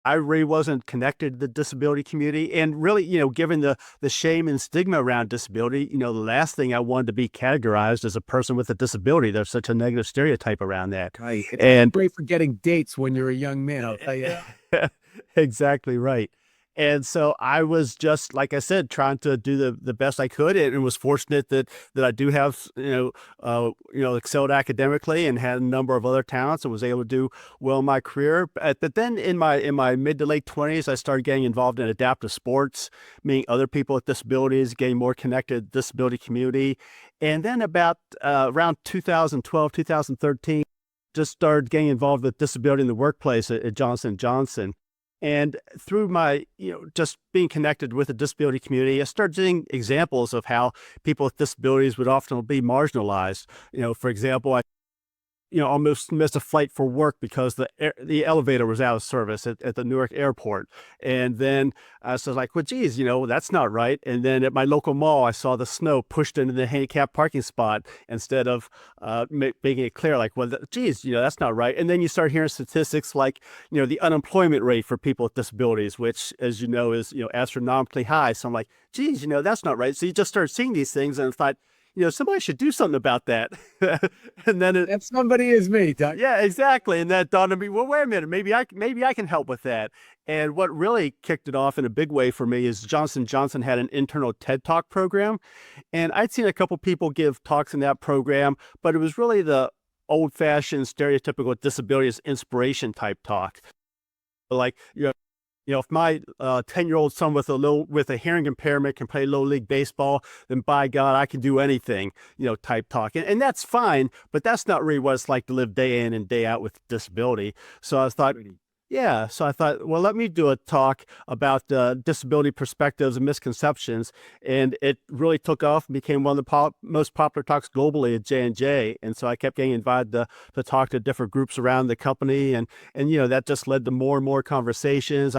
I really wasn't connected to the disability community. And really, given the shame and stigma around disability, the last thing I wanted to be categorized as a person with a disability. There's such a negative stereotype around that. Right. It's And great for getting dates when you're a young man, I'll tell you. exactly right. And so I was just, like I said, trying to do the best I could, and was fortunate that I do have, excelled academically and had a number of other talents and was able to do well in my career. But then in my mid to late 20s, I started getting involved in adaptive sports, meeting other people with disabilities, getting more connected to the disability community. And then about around 2012, 2013, just started getting involved with disability in the workplace at Johnson & Johnson. And through my, just being connected with the disability community, I started seeing examples of how people with disabilities would often be marginalized. For example, I almost missed a flight for work because the elevator was out of service at the Newark airport. And then I was like, well, geez, that's not right. And then at my local mall, I saw the snow pushed into the handicap parking spot instead of making it clear, like, well, geez, that's not right. And then you start hearing statistics like, the unemployment rate for people with disabilities, which, as you know, is, astronomically high. So I'm like, geez, that's not right. So you just start seeing these things and thought, somebody should do something about that. And then If somebody is me, Doug. yeah, exactly. And that dawned on me, well, wait a minute, maybe I can help with that. And what really kicked it off in a big way for me is Johnson Johnson had an internal TED Talk program. And I'd seen a couple people give talks in that program, but it was really the old fashioned stereotypical disability inspiration type talk. Like, if my 10-year-old son with a hearing impairment can play low league baseball, then by God, I can do anything, type talk. And that's fine, but that's not really what it's like to live day in and day out with disability. So I thought, yeah. So I thought, well, let me do a talk about disability perspectives and misconceptions, and it really took off and became one of the most popular talks globally at J&J. And so I kept getting invited to talk to different groups around the company, and that just led to more and more conversations.